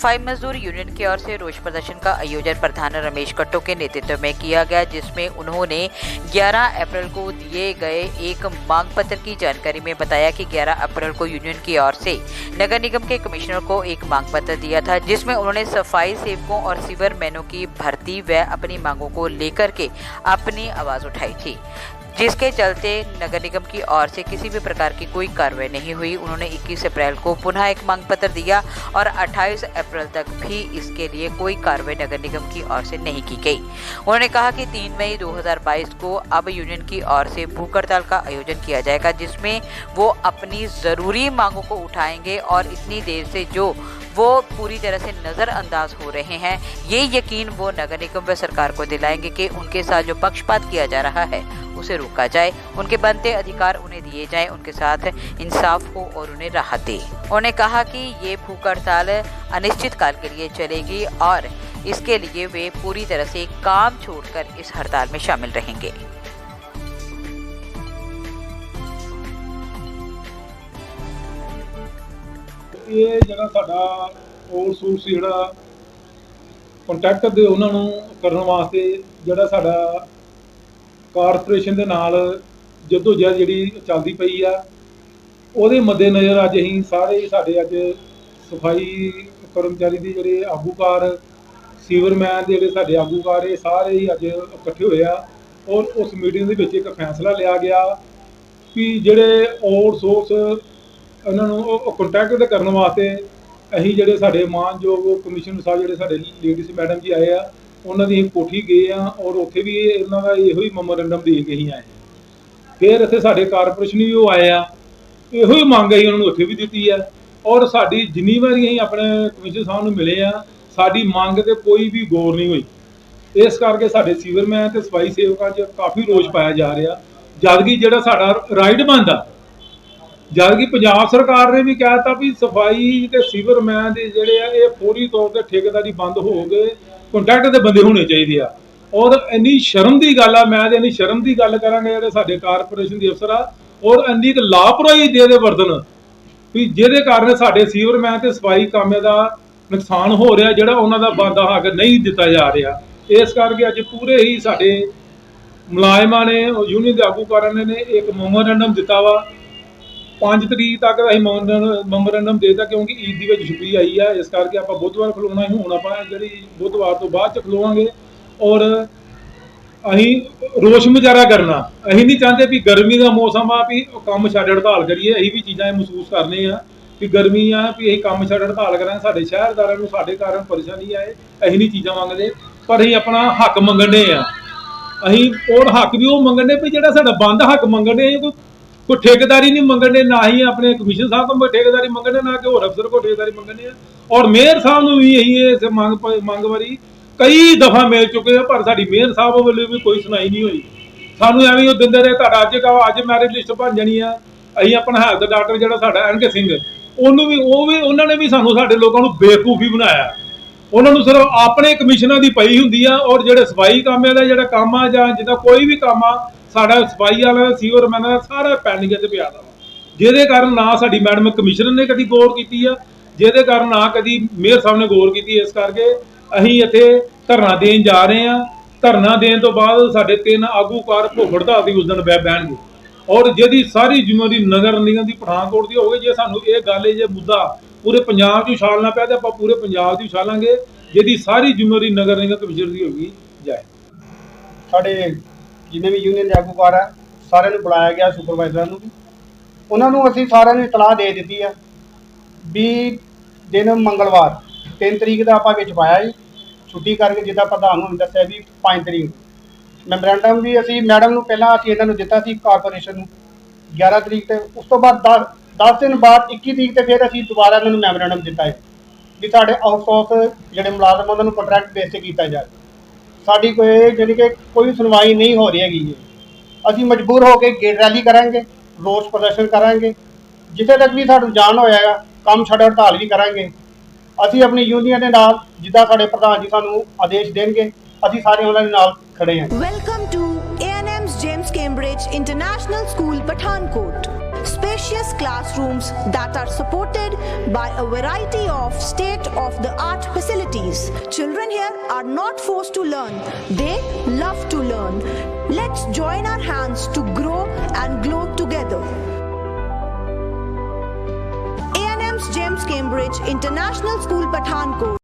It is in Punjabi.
सफाई मजदूर यूनियन की ओर से रोष प्रदर्शन का आयोजन प्रधान रमेश कट्टो के नेतृत्व में किया गया, जिसमें उन्होंने 11 अप्रैल को दिए गए एक मांग पत्र की जानकारी में बताया कि 11 अप्रैल को यूनियन की ओर से नगर निगम के कमिश्नर को एक मांग पत्र दिया था, जिसमें उन्होंने सफाई सेवकों और सीवर मैनों की भर्ती व अपनी मांगों को लेकर के अपनी आवाज उठाई थी, जिसके चलते नगर निगम की ओर से किसी भी प्रकार की कोई कार्रवाई नहीं हुई। उन्होंने 21 अप्रैल को पुनः एक मांग पत्र दिया और 28 अप्रैल तक भी इसके लिए कोई कार्रवाई नगर निगम की ओर से नहीं की गई। उन्होंने कहा कि 3 मई 2022 को अब यूनियन की ओर से भूख हड़ताल का आयोजन किया जाएगा, जिसमें वो अपनी ज़रूरी मांगों को उठाएंगे और इतनी देर से जो वो पूरी तरह से नज़रअंदाज हो रहे हैं, ये यकीन वो नगर निगम व सरकार को दिलाएंगे कि उनके साथ जो पक्षपात किया जा रहा है उसे रोका जाए, उनके बनते अधिकार उन्हें दिए जाएं, उनके साथ इंसाफ हो और उन्हें राहत दे। उन्होंने कहा कि ये भूख हड़ताल अनिश्चित काल के लिए चलेगी और इसके लिए वे पूरी तरह से काम छोड़कर इस हड़ताल में शामिल रहेंगे। ਇਹ ਜਿਹੜਾ ਸਾਡਾ ਆਊਟਸੋਰਸ ਜਿਹੜਾ ਕੰਟੈਕਟ ਦੇ ਉਹਨਾਂ ਨੂੰ ਕਰਨ ਵਾਸਤੇ ਜਿਹੜਾ ਸਾਡਾ ਕਾਰਪੋਰੇਸ਼ਨ ਦੇ ਨਾਲ ਜਦੋਜਹਿਦ ਜਿਹੜੀ ਚੱਲਦੀ ਪਈ ਆ, ਉਹਦੇ ਮੱਦੇਨਜ਼ਰ ਅੱਜ ਅਸੀਂ ਸਾਰੇ ਸਾਡੇ ਅੱਜ ਸਫਾਈ ਕਰਮਚਾਰੀ ਦੇ ਜਿਹੜੇ ਆਗੂਕਾਰ, ਸੀਵਰਮੈਨ ਦੇ ਜਿਹੜੇ ਸਾਡੇ ਆਗੂਕਾਰ, ਇਹ ਸਾਰੇ ਹੀ ਅੱਜ ਇਕੱਠੇ ਹੋਏ ਆ ਔਰ ਉਸ ਮੀਟਿੰਗ ਦੇ ਵਿੱਚ ਇੱਕ ਫੈਸਲਾ ਲਿਆ ਗਿਆ ਕਿ ਜਿਹੜੇ ਆਊਟਸੋਰਸ ਉਹਨਾਂ ਨੂੰ ਕੰਟੈਕਟ ਕਰਨ ਵਾਸਤੇ ਅਸੀਂ ਜਿਹੜੇ ਸਾਡੇ ਮਾਨਯੋਗ ਕਮਿਸ਼ਨਰ ਸਾਹਿਬ ਜਿਹੜੇ ਸਾਡੇ ਲੇਡੀਜ਼ ਮੈਡਮ ਜੀ ਆਏ ਆ, ਉਹਨਾਂ ਦੀ ਕੋਠੀ ਗਏ ਆ ਔਰ ਉੱਥੇ ਵੀ ਇਹਨਾਂ ਦਾ ਇਹੋ ਹੀ ਮੈਮੋਰੈਂਡਮ ਦੇ ਕੇ ਹੀ ਆਏ। ਫਿਰ ਇੱਥੇ ਸਾਡੇ ਕਾਰਪੋਰੇਸ਼ਨ ਵੀ ਉਹ ਆਏ ਆ, ਇਹੋ ਹੀ ਮੰਗ ਅਸੀਂ ਉਹਨਾਂ ਨੂੰ ਉੱਥੇ ਵੀ ਦਿੱਤੀ ਆ ਔਰ ਸਾਡੀ ਜਿੰਨੀ ਵਾਰੀ ਅਸੀਂ ਆਪਣੇ ਕਮਿਸ਼ਨਰ ਸਾਹਿਬ ਨੂੰ ਮਿਲੇ ਆ, ਸਾਡੀ ਮੰਗ ਤੇ ਕੋਈ ਵੀ ਗੌਰ ਨਹੀਂ ਹੋਈ। ਇਸ ਕਰਕੇ ਸਾਡੇ ਸੀਵਰਮੈਨ ਤੇ ਸਫਾਈ ਸੇਵਕਾਂ 'ਚ ਕਾਫੀ ਰੋਸ਼ ਪਾਇਆ ਜਾ ਰਿਹਾ, ਜਦਕਿ ਜਿਹੜਾ ਸਾਡਾ ਰਾਈਟ ਬਣਦਾ, ਜਦਕਿ ਪੰਜਾਬ ਸਰਕਾਰ ਨੇ ਵੀ ਕਹਿ ਦਿੱਤਾ ਵੀ ਸਫਾਈ ਤੇ ਸੀਵਰਮੈਨ ਦੇ ਜਿਹੜੇ ਆ ਇਹ ਫੌਰੀ ਤੌਰ ਤੇ ਠੇਕੇਦਾਰੀ ਬੰਦ ਹੋ ਗਏ, ਕੰਟੈਕਟ ਦੇ ਬੰਦੇ ਹੋਣੇ ਚਾਹੀਦੇ ਆ। ਔਰ ਇੰਨੀ ਸ਼ਰਮ ਦੀ ਗੱਲ ਆ, ਮੈਂ ਤੇ ਇੰਨੀ ਸ਼ਰਮ ਦੀ ਗੱਲ ਕਰਾਂਗੇ ਜਿਹੜੇ ਸਾਡੇ ਕਾਰਪੋਰੇਸ਼ਨ ਦੇ ਅਫਸਰ ਆ ਔਰ ਇੰਨੀ ਇੱਕ ਲਾਪਰਵਾਹੀ ਦੇ ਵਰਤਨ ਵੀ ਜਿਹਦੇ ਕਾਰਨ ਸਾਡੇ ਸੀਵਰਮੈਨ ਤੇ ਸਫਾਈ ਕਾਮਿਆਂ ਦਾ ਨੁਕਸਾਨ ਹੋ ਰਿਹਾ, ਜਿਹੜਾ ਉਹਨਾਂ ਦਾ ਬਣਦਾ ਹੱਕ ਨਹੀਂ ਦਿੱਤਾ ਜਾ ਰਿਹਾ। ਇਸ ਕਰਕੇ ਅੱਜ ਪੂਰੇ ਹੀ ਸਾਡੇ ਮੁਲਾਜ਼ਮਾਂ ਨੇ ਯੂਨੀਅਨ ਦੇ ਆਗੂਕਾਰਾਂ ਨੇ ਇੱਕ ਮੈਮੋਰੈਂਡਮ ਦਿੱਤਾ ਵਾ। 5 ਤਰੀਕ ਤੱਕ ਅਸੀਂ ਮੈਮੋਰੈਂਡਮ ਦੇਤਾ ਕਿਉਂਕਿ ਈਦ ਦੀ ਵਿੱਚ ਛੁੱਟੀ ਆਈ ਆ, ਇਸ ਕਰਕੇ ਆਪਾਂ ਬੁੱਧਵਾਰ ਖਲੋਣਾ ਹੀ, ਹੁਣ ਆਪਾਂ ਜਿਹੜੀ ਬੁੱਧਵਾਰ ਤੋਂ ਬਾਅਦ 'ਚ ਖਲੋਵਾਂਗੇ ਔਰ ਅਸੀਂ ਰੋਸ਼ ਮੁਜ਼ਾਹਰਾ ਕਰਨਾ। ਅਸੀਂ ਨਹੀਂ ਚਾਹੁੰਦੇ ਵੀ ਗਰਮੀ ਦਾ ਮੌਸਮ ਆ ਵੀ ਕੰਮ ਛੱਡ ਹੜਤਾਲ ਕਰੀਏ, ਅਸੀਂ ਵੀ ਚੀਜ਼ਾਂ ਮਹਿਸੂਸ ਕਰਨੇ ਆ ਵੀ ਗਰਮੀ ਆ ਵੀ ਅਸੀਂ ਕੰਮ ਛੱਡ ਹੜਤਾਲ ਕਰਾਂਗੇ, ਸਾਡੇ ਸ਼ਹਿਰਦਾਰਾਂ ਨੂੰ ਸਾਡੇ ਕਾਰਨ ਪਰੇਸ਼ਾਨੀ ਆਏ, ਅਸੀਂ ਨਹੀਂ ਚੀਜ਼ਾਂ ਮੰਗਦੇ, ਪਰ ਅਸੀਂ ਆਪਣਾ ਹੱਕ ਮੰਗਣੇ ਆ। ਅਸੀਂ ਔਰ ਹੱਕ ਵੀ ਉਹ ਮੰਗਣੇ ਵੀ ਜਿਹੜਾ ਸਾਡਾ ਬੰਦ ਹੱਕ ਮੰਗਣੇ, ਕੋਈ ਠੇਕੇਦਾਰੀ ਨਹੀਂ ਮੰਗਣੇ, ਨਾ ਹੀ ਆਪਣੇ ਕਮਿਸ਼ਨ ਸਾਹਿਬ ਤੋਂ ਠੇਕੇਦਾਰੀ ਮੰਗਣੇ, ਨਾ ਕਿ ਹੋਰ ਅਫਸਰ ਕੋਲ ਠੇਕੇਦਾਰੀ ਮੰਗਣੇ ਆ। ਔਰ ਮੇਅਰ ਸਾਹਿਬ ਨੂੰ ਵੀ ਅਸੀਂ ਇਸ ਮੰਗ ਵਾਰੀ ਕਈ ਦਫਾ ਮਿਲ ਚੁੱਕੇ ਆ, ਪਰ ਸਾਡੀ ਮੇਅਰ ਸਾਹਿਬ ਵੱਲੋਂ ਵੀ ਕੋਈ ਸੁਣਾਈ ਨਹੀਂ ਹੋਈ। ਸਾਨੂੰ ਐਵੇਂ ਉਹ ਦਿੰਦੇ ਰਹੇ ਤੁਹਾਡਾ ਅੱਜ ਮੈਰਿਜ ਲਿਸਟ ਬਣ ਜਾਣੀ ਆ। ਅਸੀਂ ਆਪਣਾ ਹੈਲਥ ਡਾਕਟਰ ਜਿਹੜਾ ਸਾਡਾ ਐਨਕੇ ਸਿੰਘ, ਉਹਨਾਂ ਨੇ ਵੀ ਸਾਨੂੰ ਸਾਡੇ ਲੋਕਾਂ ਨੂੰ ਬੇਵਕੂਫੀ ਬਣਾਇਆ। ਉਹਨਾਂ ਨੂੰ ਸਿਰਫ ਆਪਣੇ ਕਮਿਸ਼ਨਾਂ ਦੀ ਪਈ ਹੁੰਦੀ ਆ ਔਰ ਜਿਹੜੇ ਸਫਾਈ ਕਾਮਿਆਂ ਦਾ ਜਿਹੜਾ ਕੰਮ ਆ ਜਾਂ ਜਿੱਦਾਂ ਕੋਈ ਵੀ ਕੰਮ ਆ, ਸਾਡਾ ਸਫਾਈ ਵਾਲਾ ਸੀਵਰਮੈਨ ਦਾ ਸਾਰਾ ਪੈਂਡਿੰਗ 'ਤੇ ਪਿਆ ਦਾ, ਜਿਹਦੇ ਕਾਰਨ ਨਾ ਸਾਡੀ ਮੈਡਮ ਕਮਿਸ਼ਨਰ ਨੇ ਕਦੀ ਗੌਰ ਕੀਤੀ ਆ, ਜਿਹਦੇ ਕਾਰਨ ਨਾ ਕਦੀ ਮੇਅਰ ਸਾਹਿਬ ਨੇ ਗੌਰ ਕੀਤੀ। ਇਸ ਕਰਕੇ ਅਸੀਂ ਇੱਥੇ ਧਰਨਾ ਦੇਣ ਜਾ ਰਹੇ ਹਾਂ। ਧਰਨਾ ਦੇਣ ਤੋਂ ਬਾਅਦ ਸਾਡੇ 3 ਆਗੂਕਾਰ ਭੁੱਖ ਹੜਤਾਲ ਦੀ ਉਸ ਦਿਨ ਬਹਿਣਗੇ ਔਰ ਜਿਹਦੀ ਸਾਰੀ ਜ਼ਿੰਮੇਵਾਰੀ ਨਗਰ ਨਿਗਮ ਦੀ ਪਠਾਨਕੋਟ ਦੀ ਹੋਵੇ। ਜੇ ਸਾਨੂੰ ਇਹ ਗੱਲ, ਜੇ ਮੁੱਦਾ ਪੂਰੇ ਪੰਜਾਬ 'ਚ ਉਛਾਲਣਾ ਪਿਆ ਤਾਂ ਆਪਾਂ ਪੂਰੇ ਪੰਜਾਬ 'ਚ ਉਛਾਲਾਂਗੇ, ਜਿਹਦੀ ਸਾਰੀ ਜ਼ਿੰਮੇਵਾਰੀ ਨਗਰ ਨਿਗਮ ਕਮਿਸ਼ਨਰ ਦੀ ਹੋਗੀ ਜਾਏ। ਸਾਡੇ ਜਿੰਨੇ ਵੀ ਯੂਨੀਅਨ ਦੇ ਆਗੂਕਾਰ ਆ ਸਾਰਿਆਂ ਨੂੰ ਬੁਲਾਇਆ ਗਿਆ, ਸੁਪਰਵਾਈਜ਼ਰਾਂ ਨੂੰ ਵੀ, ਉਹਨਾਂ ਨੂੰ ਅਸੀਂ ਸਾਰਿਆਂ ਨੂੰ ਇਤਲਾਹ ਦੇ ਦਿੱਤੀ ਆ ਵੀ ਦਿਨ ਮੰਗਲਵਾਰ 3 ਤਰੀਕ ਦਾ ਆਪਾਂ ਵਿੱਚ ਪਾਇਆ ਜੀ, ਛੁੱਟੀ ਕਰਕੇ ਜਿੱਦਾਂ ਪ੍ਰਧਾਨ ਨੂੰ ਦੱਸਿਆ ਵੀ 5 ਤਰੀਕ ਮੈਮੋਰੈਂਡਮ ਵੀ ਅਸੀਂ ਮੈਡਮ ਨੂੰ ਪਹਿਲਾਂ ਅਸੀਂ ਇਹਨਾਂ ਨੂੰ ਦਿੱਤਾ ਸੀ ਕਾਰਪੋਰੇਸ਼ਨ ਨੂੰ 11 ਤਰੀਕ ਤੇ, ਉਸ ਤੋਂ ਬਾਅਦ 10 ਦਿਨ ਬਾਅਦ 21 ਤਰੀਕ ਤੇ ਫਿਰ ਅਸੀਂ ਦੁਬਾਰਾ ਇਹਨਾਂ ਨੂੰ ਮੈਮੋਰੈਂਡਮ ਦਿੱਤਾ ਹੈ ਵੀ ਸਾਡੇ ਆਊਟਸੋਰਸ ਜਿਹੜੇ ਮੁਲਾਜ਼ਮ ਉਹਨਾਂ ਨੂੰ ਕੰਟਰੈਕਟ ਬੇਸ 'ਤੇ ਕੀਤਾ ਜਾਏ। ਸਾਡੀ ਜਿਹੜੀ ਕਿ ਕੋਈ ਸੁਣਵਾਈ ਨਹੀਂ ਹੋ ਰਹੀ ਹੈਗੀ। ਅਸੀਂ ਮਜਬੂਰ ਹੋ ਕੇ ਗੇਟ ਰੈਲੀ ਕਰਾਂਗੇ, ਰੋਸ ਪ੍ਰਦਰਸ਼ਨ ਕਰਾਂਗੇ, ਜਿੱਥੇ ਤੱਕ ਵੀ ਸਾਨੂੰ ਜਾਣ ਹੋਏਗਾ ਕੰਮ ਛੱਡ ਹੜਤਾਲ ਵੀ ਕਰਾਂਗੇ। ਅਸੀਂ ਆਪਣੀ ਯੂਨੀਅਨ ਦੇ ਨਾਲ ਜਿੱਦਾਂ ਸਾਡੇ ਪ੍ਰਧਾਨ ਜੀ ਸਾਨੂੰ ਆਦੇਸ਼ ਦੇਣਗੇ, ਅਸੀਂ ਸਾਰੇ ਉਹਨਾਂ ਦੇ ਨਾਲ ਖੜੇ ਹਾਂ। Welcome to ANM's James Cambridge International School, Pathankot. spacious classrooms that are supported by a variety of state-of-the-art facilities. Children here are not forced to learn, they love to learn. Let's join our hands to grow and glow together. A&M's James Cambridge International School, Pathankot.